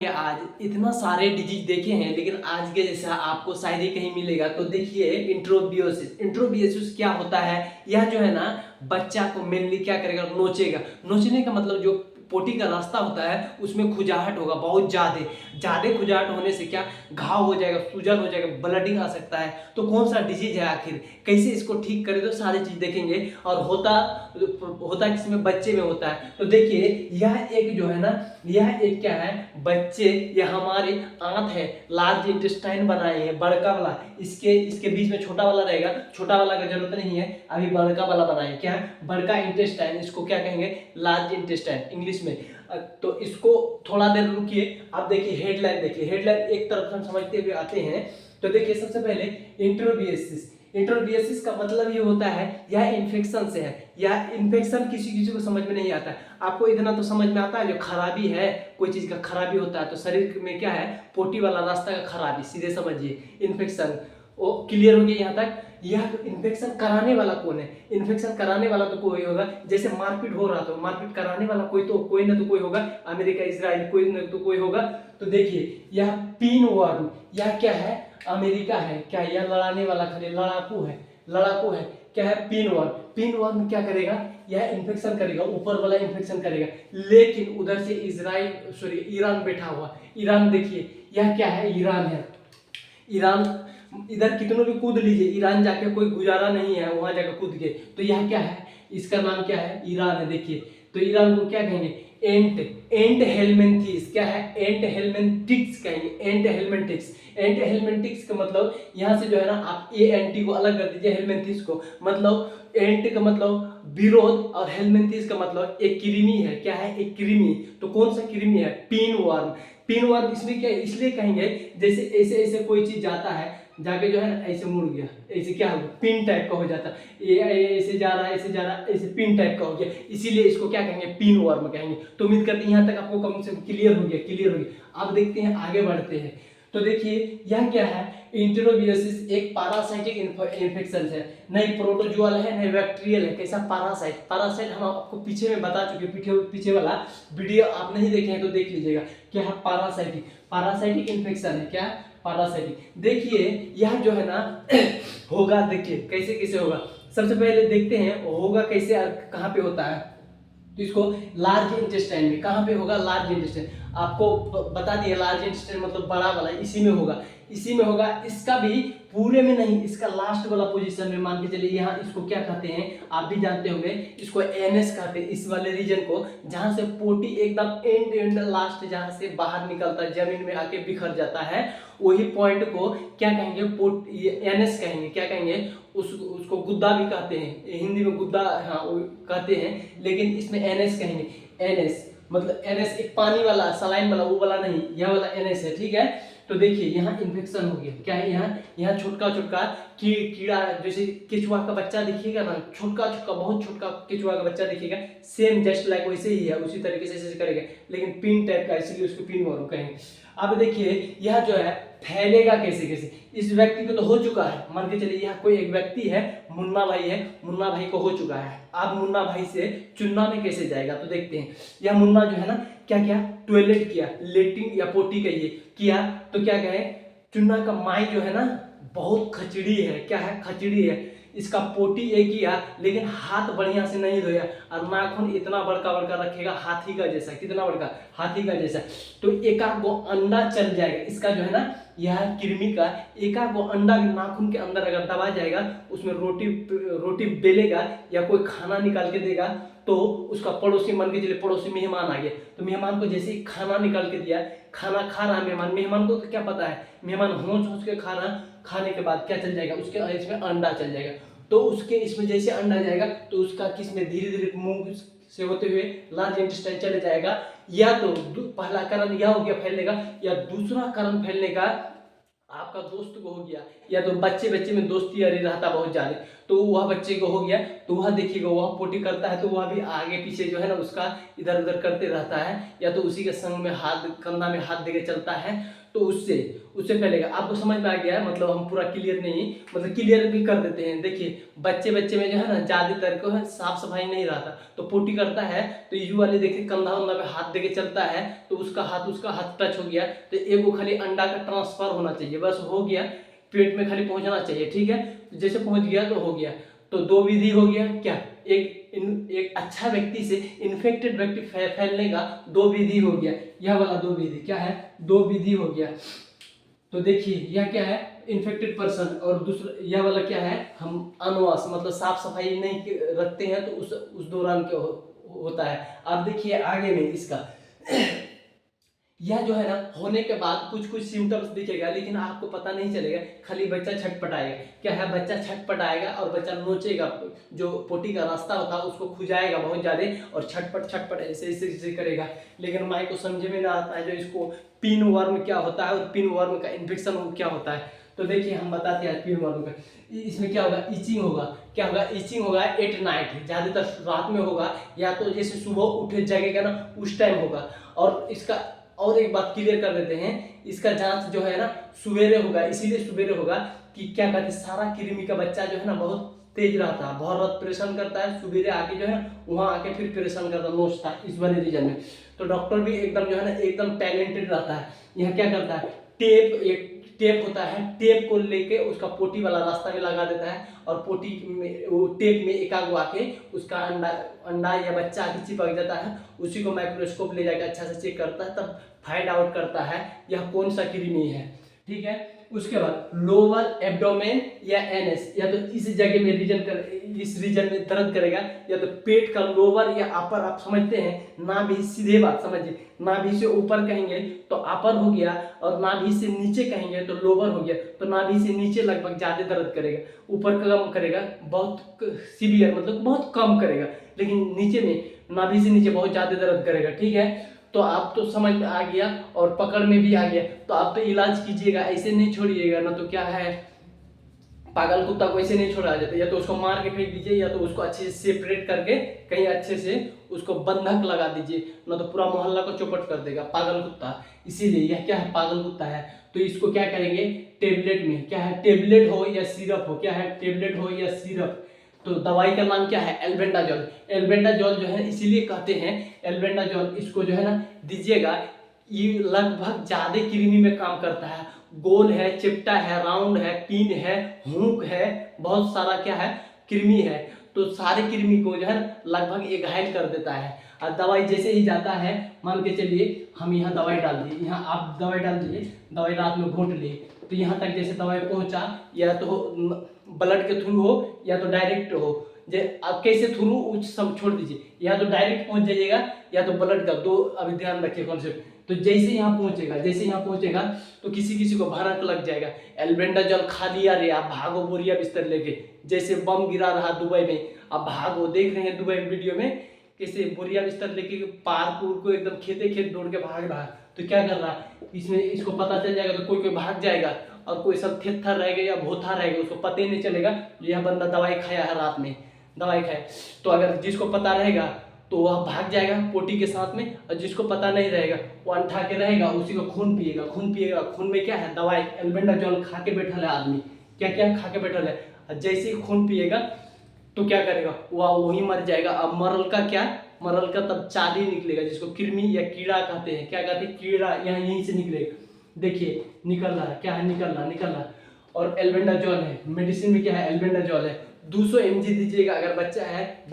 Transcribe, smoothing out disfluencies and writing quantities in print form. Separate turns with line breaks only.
आज इतना सारे डिजीज देखे हैं लेकिन आज के जैसा आपको शायद ही कहीं मिलेगा। तो देखिए इंट्रोबियोसिस क्या होता है। यह जो है ना बच्चा को मेनली क्या करेगा, नोचेगा। नोचने का मतलब जो पोटी का रास्ता होता है उसमें खुजाहट होगा, बहुत ज्यादा ज्यादा खुजाहट होने से क्या घाव हो जाएगा, सूजन हो जाएगा, ब्लडिंग आ सकता है। तो कौन सा डिजीज है आखिर, कैसे इसको ठीक करें, तो सारी चीज देखेंगे। और होता किसमें, बच्चे में होता है। तो देखिए यह एक जो है ना, यह एक क्या है, बच्चे या हमारे आंत है, लार्ज इंटेस्टाइन बनाए हैं बड़का वाला, इसके इसके बीच में छोटा वाला रहेगा। छोटा वाला का जरूरत नहीं है, अभी बड़का वाला बनाए। क्या है, बड़का इंटेस्टाइन, इसको क्या कहेंगे, लार्ज इंटेस्टाइन इंग्लिश में। तो इसको थोड़ा देर रुकिए, आप देखिए हेडलाइन, देखिए हेडलाइन एक तरफ हम समझते हुए आते हैं। तो देखिए सबसे पहले इंट्रोबियोसिस। इंट्रोबियोसिस का मतलब ये होता है यह इन्फेक्शन से है। यह इन्फेक्शन किसी किसी को समझ में नहीं आता है। आपको इतना तो समझ में आता है, जो खराबी है, कोई चीज का खराबी होता है तो शरीर में क्या है, पोटी वाला रास्ता का खराबी, सीधे समझिए इन्फेक्शन। वो क्लियर हो गया यहाँ तक। यह इन्फेक्शन कराने वाला कौन है, इन्फेक्शन कराने वाला तो कोई होगा। जैसे मारपीट हो रहा तो मारपीट कराने वाला कोई ना तो कोई होगा, अमेरिका इजराइल कोई ना तो कोई होगा। तो देखिए यह पिन वर्म, यह क्या है, अमेरिका है। क्या यह लड़ाने वाला, खाली लड़ाकू है, लड़ाकू है। क्या है, पिन वर्म। पिन वर्म क्या करेगा, यह इन्फेक्शन करेगा, ऊपर वाला इन्फेक्शन करेगा। लेकिन उधर से ईरान बैठा हुआ। ईरान देखिए यह क्या है, ईरान है। ईरान इधर कितनों भी कूद लीजिए, ईरान जाके कोई गुजारा नहीं है, वहां जाके कूद के। तो यह क्या है, इसका नाम क्या है, ईरान है। देखिए तो ईरान को क्या कहेंगे, एंट हेलमेंथिस। क्या है, एंट हेलमेंटिक्स कहेंगे, एंट हेलमेंटिक्स। एंट हेलमेंटिक्स का मतलब यहाँ से जो है ना, आप ए एन टी को अलग कर दीजिए, हेलमेंथिस को। मतलब एंट का मतलब विरोध और हेलमेंथिस का मतलब एक कृमि है। क्या है, एक कृमि। तो कौन सा कृमि है, पिन वर्म। पिन वर्म इसलिए क्या, इसलिए कहेंगे जैसे ऐसे ऐसे कोई चीज जाता है, जाके जो है ना ऐसे मुड़ गया, ऐसे क्या होगा, पिन टाइप का हो जाता है। ये ऐसे जा रहा है, ऐसे जा रहा है, ऐसे पिन टाइप का हो गया, इसीलिए इसको क्या कहेंगे, पिन वर्म कहेंगे। तो उम्मीद करते हैं यहाँ तक आपको कम से कम क्लियर हो गया, क्लियर हो गया। अब देखते हैं, आगे बढ़ते हैं। तो देखिए यह क्या है, इंट्रोबियोसिस एक पैरासाइटिक इन्फेक्शन है, नहीं प्रोटोजुअल है, नहीं बैक्टीरियल है। कैसा, पैरासाइट। पैरासाइट हम आपको पीछे में बता चुके, पीछे वाला वीडियो आप नहीं देखे हैं तो देख लीजिएगा। क्या है, पैरासाइटिक, पैरासाइटिक इन्फेक्शन है। क्या, पैरासाइटिक। देखिए यह जो है ना होगा, देखिए कैसे कैसे होगा। सबसे पहले देखते हैं होगा कैसे और कहाँ पे होता है। तो इसको लार्ज इंटेस्टाइन में, कहाँ पे होगा, लार्ज इंटेस्टाइन। आपको बता दिया लार्ज इंटेस्टाइन मतलब बड़ा वाला, इसी में होगा, इसी में होगा। इसका भी पूरे में नहीं, इसका लास्ट वाला पोजीशन में, मान के चलिए यहाँ इसको क्या कहते हैं, आप भी जानते होंगे, इसको एनएस कहते हैं, इस वाले रीजन को, जहां से पोटी एकदम एंड लास्ट, जहां से बाहर निकलता है, जमीन में आके बिखर जाता है, वही पॉइंट को क्या कहेंगे, एनएस कहेंगे। क्या कहेंगे, उसको गुद्दा भी कहते हैं, हिंदी में गुद्दा, हाँ वो कहते हैं, लेकिन इसमें एनएस कहेंगे। एनएस मतलब एनएस एक पानी वाला, सलाइन वाला, वो वाला नहीं, यह वाला एनएस है, ठीक है। तो देखिए यहाँ इन्फेक्शन हो गया। क्या है, यहाँ छोटका छोटका कीड़ा, जैसे केचुआ का बच्चा दिखिएगा ना, छोटका छोटका, बहुत छोटका केचुआ का बच्चा दिखेगा, सेम जस्ट लाइक वैसे ही है, उसी तरीके से ऐसे करेगा, लेकिन पिन टाइप का, इसलिए उसको पिन वर्म कहेंगे। अब देखिए यह जो है फैलेगा कैसे कैसे। इस व्यक्ति को तो हो चुका है, मान के चलिए यह कोई एक व्यक्ति है, मुन्ना भाई है, मुन्ना भाई को हो चुका है। अब मुन्ना भाई से चुन्ना में कैसे जाएगा, तो देखते हैं। यह मुन्ना जो है ना, क्या क्या, टॉयलेट किया, लेटिंग या पोटी कहिए, किया, तो क्या कहे, चुन्ना का माई जो है ना बहुत खचड़ी है। क्या है, खचड़ी है। इसका पोटी एक किया, लेकिन हाथ बढ़िया से नहीं धोया, और नाखून इतना बड़का बड़का रखेगा, हाथी का जैसा। कितना बड़का, हाथी का जैसा। तो एकाक गो अंडा चल जाएगा इसका जो है ना, यह कृमि का एकाक गो अंडा नाखून के अंदर अगर दबा जाएगा, उसमें रोटी बेलेगा या कोई खाना निकाल के देगा, तो उसका पड़ोसी, मान के चलिए पड़ोसी मेहमान आ गया, तो मेहमान को जैसे ही खाना निकाल के दिया, खाना खा रहा मेहमान, मेहमान को तो क्या पता है, मेहमान होंच होंच के खा रहा, खाने के बाद क्या चल जाएगा, उसके इसमें अंडा चल जाएगा। तो उसके इसमें जैसे अंडा जाएगा, तो उसका किस में धीरे धीरे मुंह से होते हुए लार्ज इंटेस्टाइन चले जाएगा। या तो पहला कारण यह हो गया फैलने का, या दूसरा कारण फैलने का आपका दोस्त को हो गया, या तो बच्चे बच्चे में दोस्ती यारी रहता बहुत ज्यादा, तो वह बच्चे को हो गया, तो वह देखिएगा वह पोटी करता है तो वह भी आगे पीछे जो है ना उसका इधर उधर करते रहता है, या तो उसी के संग में हाथ कंधा में हाथ देके चलता है, तो उससे फैलेगा। आपको समझ में आ गया है, मतलब हम पूरा क्लियर नहीं, मतलब क्लियर भी कर देते हैं। देखिए बच्चे में जो है ना ज्यादातर को है साफ सफाई नहीं रहता, तो पोटी करता है तो यू वाले देखिए कंधा उंधा पे हाथ देके चलता है, तो उसका हाथ टच हो गया, तो एक वो खाली अंडा का ट्रांसफर होना चाहिए, बस हो गया, पेट में खाली पहुंचना चाहिए, ठीक है। जैसे पहुंच गया तो हो गया। तो दो विधि हो गया क्या, एक अच्छा व्यक्ति से इन्फेक्टेड व्यक्ति फैलने का दो विधि हो गया, यह वाला दो विधि क्या है, दो विधि हो गया। तो देखिए यह क्या है, इन्फेक्टेड पर्सन, और दूसरा यह वाला क्या है, हम अनवाश मतलब साफ सफाई नहीं रखते हैं तो उस दौरान क्या होता है। अब देखिए आगे में इसका यह जो है ना होने के बाद कुछ कुछ सिम्टम्स दिखेगा, लेकिन आपको पता नहीं चलेगा, खाली बच्चा छटपटाएगा। क्या है, बच्चा छटपटाएगा और बच्चा नोचेगा, जो पोटी का रास्ता होता है उसको खुजाएगा बहुत ज्यादा, और छटपट ऐसे ऐसे करेगा। लेकिन माई को समझ में ना आता है जो इसको पिन वर्म क्या होता है और पिन वर्म का इन्फेक्शन क्या होता है। तो देखिए हम बताते हैं पिन वर्म का, इसमें क्या होगा, इचिंग होगा। क्या होगा, इचिंग होगा एट नाइट, ज्यादातर रात में होगा, या तो जैसे सुबह उठे जगेगा ना उस टाइम होगा। और इसका और एक बात क्लियर कर देते हैं, इसका जांच जो है ना सवेरे होगा, इसीलिए सवेरे होगा कि क्या कहते हैं, सारा कृमि का बच्चा जो है ना बहुत तेज रहता है, बहुत रात परेशान करता है, सवेरे आके जो है ना वहाँ आके फिर परेशान करता नोचता है, इस वाले रीजन में। तो डॉक्टर भी एकदम जो है ना एकदम टैलेंटेड रहता है। यह क्या करता है, एक टेप होता है, टेप को लेके उसका पोटी वाला रास्ता में लगा देता है, और पोटी में वो टेप में एकागो आके उसका अंडा या बच्चा आके चिपक जाता है, उसी को माइक्रोस्कोप ले जाकर अच्छा से चेक करता है, तब फाइंड आउट करता है यह कौन सा कृमि है, ठीक है। उसके बाद लोअर एब्डोमेन या एनएस, या तो इस जगह में इस रीजन में दर्द करेगा, या तो पेट का लोअर या अपर, आप समझते हैं नाभि, सीधे बात समझिए, नाभि से ऊपर कहेंगे तो अपर हो गया, और नाभि से नीचे कहेंगे तो लोअर हो गया। तो नाभि से नीचे लगभग ज्यादा दर्द करेगा, ऊपर कम करेगा, बहुत सीवियर मतलब बहुत कम करेगा, लेकिन नीचे में नाभि से नीचे बहुत ज्यादा दर्द करेगा, ठीक है। तो आप तो समझ में आ गया और पकड़ में भी आ गया, तो आप तो इलाज कीजिएगा, ऐसे नहीं छोड़िएगा ना, तो क्या है, पागल कुत्ता को ऐसे नहीं छोड़ा जाता, या तो उसको मार के फेंक दीजिए, या तो उसको अच्छे से सेपरेट करके कहीं अच्छे से उसको बंधक लगा दीजिए, ना तो पूरा मोहल्ला को चौपट कर देगा पागल कुत्ता। इसीलिए यह क्या है, पागल कुत्ता है। तो इसको क्या करेंगे, टेबलेट में, क्या है, टेबलेट हो या सिरप हो, क्या है, टेबलेट हो या सिरप, तो दवाई का नाम क्या है, एल्बेंडाजोल। एल्बेंडाजोल जो है इसीलिए कहते हैं एल्बेंडाजोल, इसको जो है ना दीजिएगा, ये लगभग ज्यादा कृमि में काम करता है। गोल है, चिपटा है, राउंड है, पिन है, हुक है, बहुत सारा क्या है कृमि है, तो सारे कृमि को जो है लगभग ये घायल कर देता है। और दवाई जैसे ही जाता है, मान के चलिए हम यहाँ दवाई डाल दिए, यहाँ आप दवाई डाल दीजिए, दवाई रात में घोट लिए, तो यहाँ तक जैसे दवाई पहुँचा, या तो ब्लड के थ्रू हो या तो डायरेक्ट हो, आप कैसे थ्रू उस सब छोड़ दीजिए, या तो डायरेक्ट पहुंच जाइएगा या तो ब्लड का, दो अभी ध्यान रखिए कॉन्सेप्ट। तो जैसे यहाँ पहुंचेगा तो किसी किसी को भनक लग जाएगा, एल्बेंडाजोल खा लिया रे, आप भागो बोरिया बिस्तर लेके, जैसे बम गिरा रहा दुबई में, आप भागो, देख रहे हैं दुबई वीडियो में कैसे बोरिया बिस्तर लेके पार्क को एकदम खेते खेत दौड़ के भाग रहा है। तो क्या कर रहा है, इसमें इसको पता चल जाएगा तो कोई भाग जाएगा, और कोई सब थेथर रहेगा या भोथा रहेगा, उसको पता ही नहीं चलेगा यह बंदा दवाई खाया है, रात में दवाई खाए। तो अगर जिसको पता रहेगा तो वह भाग जाएगा पोटी के साथ में, और जिसको पता नहीं रहेगा वो अंठा के रहेगा, उसी को खून पिएगा, खून में क्या है, दवाई एल्बेंडाजोल खा के बैठा है आदमी, क्या क्या खा के बैठा है, और जैसे ही खून पिएगा तो क्या करेगा, वह वही मर जाएगा। अब मरल का क्या, मरल का तब चाल ही निकलेगा, जिसको कृमि या कीड़ा कहते हैं, क्या कहते हैं, कीड़ा, यहाँ यहीं से निकलेगा, देखिए निकल रहा है, क्या है, निकल रहा। और एल्बेंडाजोल है, मेडिसिन में क्या है, एल्बेंडाजोल है, 200 mg दीजिएगा अगर बच्चा है।